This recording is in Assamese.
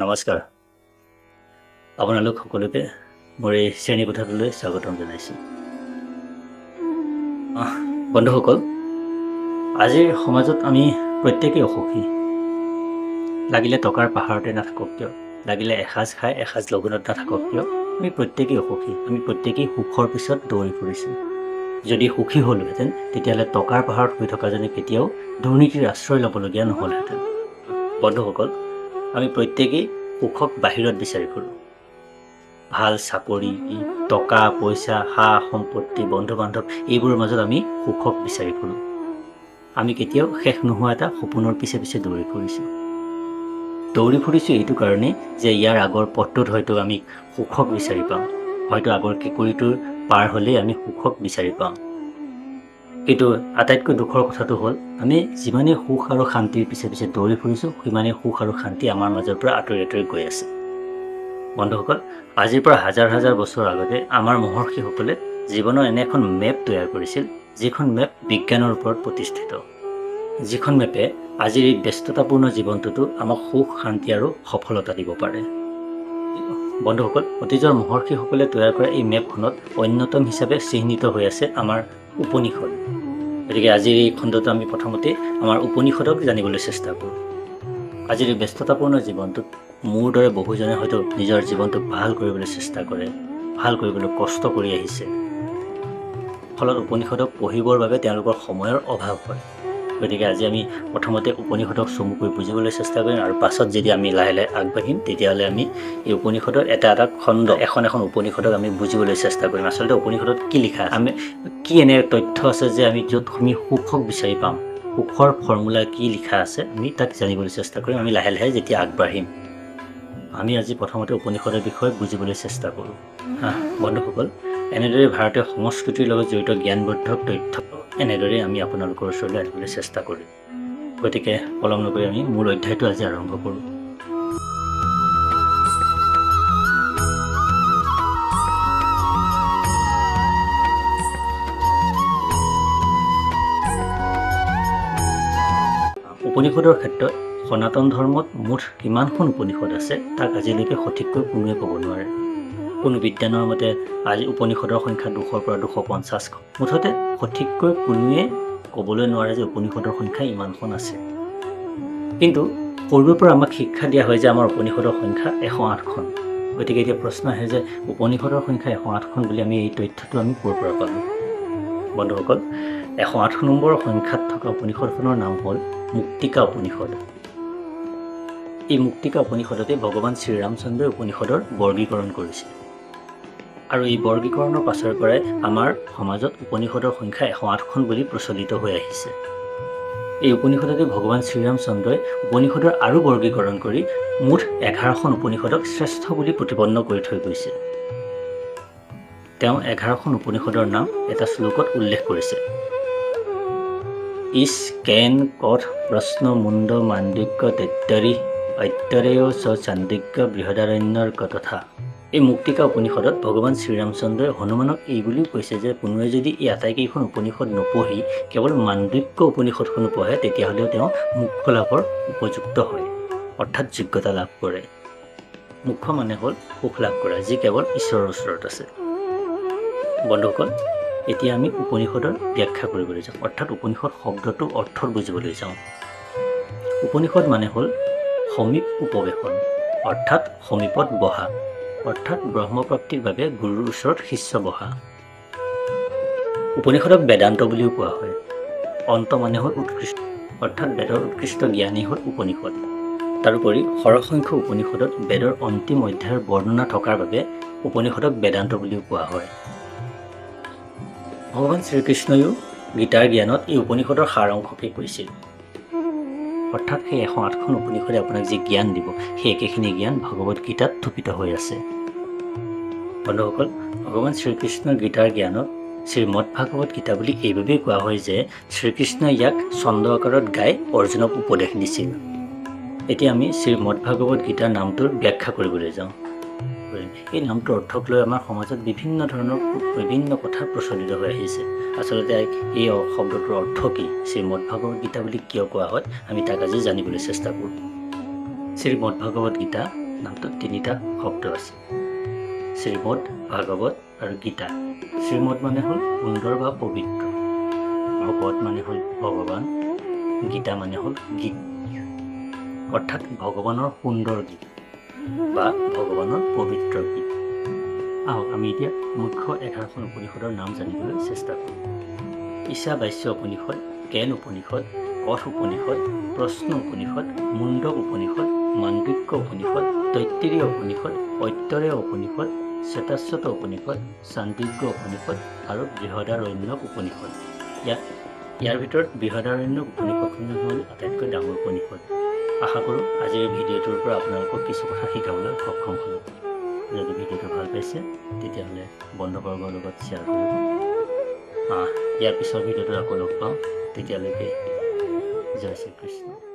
নমস্কাৰ আপোনালোক সকলোকে মোৰ এই শ্ৰেণীকোঠাটোলৈ স্বাগতম জনাইছোঁ। বন্ধুসকল, আজিৰ সমাজত আমি প্ৰত্যেকেই অসুখী। লাগিলে টকাৰ পাহাৰতে নাথাকক কিয়, লাগিলে এসাঁজ খাই এসাঁজ লঘোণত নাথাকক কিয়, আমি প্ৰত্যেকেই অসুখী। আমি প্ৰত্যেকেই সুখৰ পিছত দৌৰি ফুৰিছোঁ। যদি সুখী হ'লোহেঁতেন তেতিয়াহ'লে টকাৰ পাহাৰত শুই থকাজনে কেতিয়াও দুৰ্নীতিৰ আশ্ৰয় ল'বলগীয়া নহ'লহেঁতেন। বন্ধুসকল, আমি প্ৰত্যেকেই সুখক বাহিৰত বিচাৰি ফুৰোঁ। ভাল চাকৰি, টকা পইচা, সা সম্পত্তি, বন্ধু বান্ধৱ, এইবোৰৰ মাজত আমি সুখক বিচাৰি ফুৰোঁ। আমি কেতিয়াও শেষ নোহোৱা এটা সপোনৰ পিছে পিছে দৌৰি ফুৰিছোঁ এইটো কাৰণেই যে ইয়াৰ আগৰ পথটোত হয়তো আমি সুখক বিচাৰি পাম, হয়তো আগৰ কেঁকুৰিটোৰ পাৰ হ'লেই আমি সুখক বিচাৰি পাম। কিন্তু আটাইতকৈ দুখৰ কথাটো হ'ল, আমি যিমানেই সুখ আৰু শান্তিৰ পিছে পিছে দৌৰি ফুৰিছোঁ, সিমানেই সুখ আৰু শান্তি আমাৰ মাজৰ পৰা আঁতৰি আঁতৰি গৈ আছে। বন্ধুসকল, আজিৰ পৰা হাজাৰ হাজাৰ বছৰ আগতে আমাৰ মহৰ্ষিসকলে জীৱনৰ এনে এখন মেপ তৈয়াৰ কৰিছিল, যিখন মেপ বিজ্ঞানৰ ওপৰত প্ৰতিষ্ঠিত। যিখন মেপে আজিৰ এই ব্যস্ততাপূৰ্ণ জীৱনটোতো আমাক সুখ শান্তি আৰু সফলতা দিব পাৰে। বন্ধুসকল, অতীজৰ মহৰ্ষিসকলে তৈয়াৰ কৰা এই মেপখনত অন্যতম হিচাপে চিহ্নিত হৈ আছে আমাৰ উপনিষদ। গতিকে আজিৰ এই খণ্ডটো আমি প্ৰথমতে আমাৰ উপনিষদক জানিবলৈ চেষ্টা কৰোঁ। আজিৰ এই ব্যস্ততাপূৰ্ণ জীৱনটোত মোৰ দৰে বহুজনে হয়তো নিজৰ জীৱনটোক ভাল কৰিবলৈ চেষ্টা কৰে, ভাল কৰিবলৈ কষ্ট কৰি আহিছে। ফলত উপনিষদক পঢ়িবৰ বাবে তেওঁলোকৰ সময়ৰ অভাৱ হয়। গতিকে আজি আমি প্ৰথমতে উপনিষদক চমুকৈ বুজিবলৈ চেষ্টা কৰিম, আৰু পাছত যদি আমি লাহে লাহে আগবাঢ়িম তেতিয়াহ'লে আমি এই উপনিষদৰ এটা এটা খণ্ড, এখন এখন উপনিষদক আমি বুজিবলৈ চেষ্টা কৰিম। আচলতে উপনিষদত কি লিখা আছে, আমি কি এনে তথ্য আছে যে আমি য'ত আমি সুখক বিচাৰি পাম, সুখৰ ফৰ্মুলা কি লিখা আছে, আমি তাক জানিবলৈ চেষ্টা কৰিম। আমি লাহে লাহে যেতিয়া আগবাঢ়িম, আমি আজি প্ৰথমতে উপনিষদৰ বিষয়ে বুজিবলৈ চেষ্টা কৰোঁ। বন্ধুসকল, এনেদৰে ভাৰতীয় সংস্কৃতিৰ লগত জড়িত জ্ঞানবৰ্ধক তথ্য এনেদৰে আমি আপোনালোকৰ ওচৰলৈ আনিবলৈ চেষ্টা কৰিম। গতিকে পলম নকৰি আমি মূল অধ্যায়টো আজি আৰম্ভ কৰোঁ। উপনিষদৰ ক্ষেত্ৰত সনাতন ধৰ্মত মুঠ কিমানখন উপনিষদ আছে তাক আজিলৈকে সঠিককৈ কোনোৱে ক'ব নোৱাৰে। কোনো বিদ্বানৰ মতে আজি উপনিষদৰ সংখ্যা 200ৰ পৰা 250খন। মুঠতে সঠিককৈ কোনোৱে ক'বলৈ নোৱাৰে যে উপনিষদৰ সংখ্যা ইমানখন আছে। কিন্তু সৰুৰে পৰা আমাক শিক্ষা দিয়া হয় যে আমাৰ উপনিষদৰ সংখ্যা 108খন। গতিকে এতিয়া প্ৰশ্ন আহে যে উপনিষদৰ সংখ্যা 108খন বুলি আমি এই তথ্যটো আমি ক'ৰ পৰা পালোঁ? বন্ধুসকল, 108 নম্বৰ সংখ্যাত থকা উপনিষদখনৰ নাম হ'ল মুক্তিকা উপনিষদ। এই মুক্তিকা উপনিষদতে ভগৱান শ্ৰীৰামচন্দ্ৰই উপনিষদৰ বৰ্গীকৰণ কৰিছিল, আৰু এই বৰ্গীকৰণৰ পাছৰ পৰাই আমাৰ সমাজত উপনিষদৰ সংখ্যা 108খন বুলি প্ৰচলিত হৈ আহিছে। এই উপনিষদতে ভগৱান শ্ৰীৰামচন্দ্ৰই উপনিষদৰ আৰু বৰ্গীকৰণ কৰি মুঠ 11খন উপনিষদক শ্ৰেষ্ঠ বুলি প্ৰতিপন্ন কৰি থৈ গৈছে। তেওঁ 11খন উপনিষদৰ নাম এটা শ্লোকত উল্লেখ কৰিছে। ইছ কেন কঠ প্ৰশ্ন মুণ্ড মাণ্ডিক্য তৈত্তৰি ঐত্তৰেয় চ চান্দিক্য বৃহদাৰণ্যৰ কথা। এই মুক্তিকা উপনিষদত ভগৱান শ্ৰীৰামচন্দ্ৰই হনুমানক এই বুলিও কৈছে যে কোনোৱে যদি এই আটাইকেইখন উপনিষদ নপঢ়ি কেৱল মাণ্ডিক্য উপনিষদখনো পঢ়ে তেতিয়াহ'লেও তেওঁ মোক্ষ লাভৰ উপযুক্ত হয়, অৰ্থাৎ যোগ্যতা লাভ কৰে। মোক্ষ মানে হ'ল সুখ লাভ কৰা, যি কেৱল ঈশ্বৰৰ ওচৰত আছে। বন্ধুসকল, এতিয়া আমি উপনিষদৰ ব্যাখ্যা কৰিবলৈ যাওঁ, অৰ্থাৎ উপনিষদ শব্দটোৰ অৰ্থ বুজিবলৈ যাওঁ। উপনিষদ মানে হ'ল সমীপ উপবেশন, অৰ্থাৎ সমীপত বহা, অৰ্থাৎ ব্ৰহ্মপ্ৰাপ্তিৰ বাবে গুৰুৰ ওচৰত শিষ্য বহা। উপনিষদক বেদান্ত বুলিও কোৱা হয়। অন্ত মানে হ'ল উৎকৃষ্ট, অৰ্থাৎ বেদৰ উৎকৃষ্ট জ্ঞানেই হ'ল উপনিষদ। তাৰোপৰি সৰহসংখ্য উপনিষদত বেদৰ অন্তিম অধ্যায়ৰ বৰ্ণনা থকাৰ বাবে উপনিষদক বেদান্ত বুলিও কোৱা হয়। ভগৱান শ্ৰীকৃষ্ণইও গীতাৰ জ্ঞানত এই উপনিষদৰ সাৰ অংশকে কৈছিল, অৰ্থাৎ সেই 108খন উপনিষদে আপোনাক যি জ্ঞান দিব সেই একেখিনি জ্ঞান ভগৱত গীতাত থুপিত হৈ আছে। বন্ধুসকল, ভগৱান শ্ৰীকৃষ্ণৰ গীতাৰ জ্ঞানক শ্ৰীমদ ভাগৱত গীতা বুলি এইবাবেই কোৱা হয় যে শ্ৰীকৃষ্ণই ইয়াক ছন্দ আকাৰত গাই অৰ্জুনক উপদেশ দিছিল। এতিয়া আমি শ্ৰীমদ ভাগৱত গীতাৰ নামটোৰ ব্যাখ্যা কৰিবলৈ যাওঁ। এই নামটোৰ অৰ্থক লৈ আমাৰ সমাজত বিভিন্ন ধৰণৰ বিভিন্ন কথা প্ৰচলিত হৈ আহিছে। আচলতে এই শব্দটোৰ অৰ্থ কি, শ্ৰীমদ ভাগৱত গীতা বুলি কিয় কোৱা হয়, আমি তাক আজি জানিবলৈ চেষ্টা কৰোঁ। শ্ৰীমদ ভাগৱত গীতা নামটোত তিনিটা শব্দ আছে, শ্ৰীমদ ভাগৱত আৰু গীতা। শ্ৰীমদ মানে হ'ল সুন্দৰ বা পবিত্ৰ, ভাগৱত মানে হ'ল ভগৱান, গীতা মানে হ'ল গীত, অৰ্থাৎ ভগৱানৰ সুন্দৰ গীত বা ভগৱানৰ পবিত্ৰ গীত। আহক আমি এতিয়া মুখ্য 11খন উপনিষদৰ নাম জানিবলৈ চেষ্টা কৰোঁ। ঈশাৱাস্য উপনিষদ, কেন উপনিষদ, কঠ উপনিষদ, প্ৰশ্ন উপনিষদ, মুণ্ডক উপনিষদ, মাণ্ডুক্য উপনিষদ, তৈত্তিৰীয় উপনিষদ, ঐত্তৰেয় উপনিষদ, শ্বেতাশ্বত উপনিষদ, চাণ্ডীগ্য উপনিষদ আৰু বৃহদাৰণ্যক উপনিষদ। ইয়াৰ ভিতৰত বৃহদাৰণ্যক উপনিষদখন হ'ল আটাইতকৈ ডাঙৰ উপনিষদ। আশা কৰোঁ আজিৰ ভিডিঅ'টোৰ পৰা আপোনালোকক কিছু কথা শিকাবলৈ সক্ষম হ'লোঁ। যদি ভিডিঅ'টো ভাল পাইছে তেতিয়াহ'লে বন্ধুবৰ্গৰ লগত শ্বেয়াৰ কৰিব। ইয়াৰ পিছৰ ভিডিঅ'টো আকৌ লগ পাওঁ, তেতিয়ালৈকে জয় শ্ৰীকৃষ্ণ।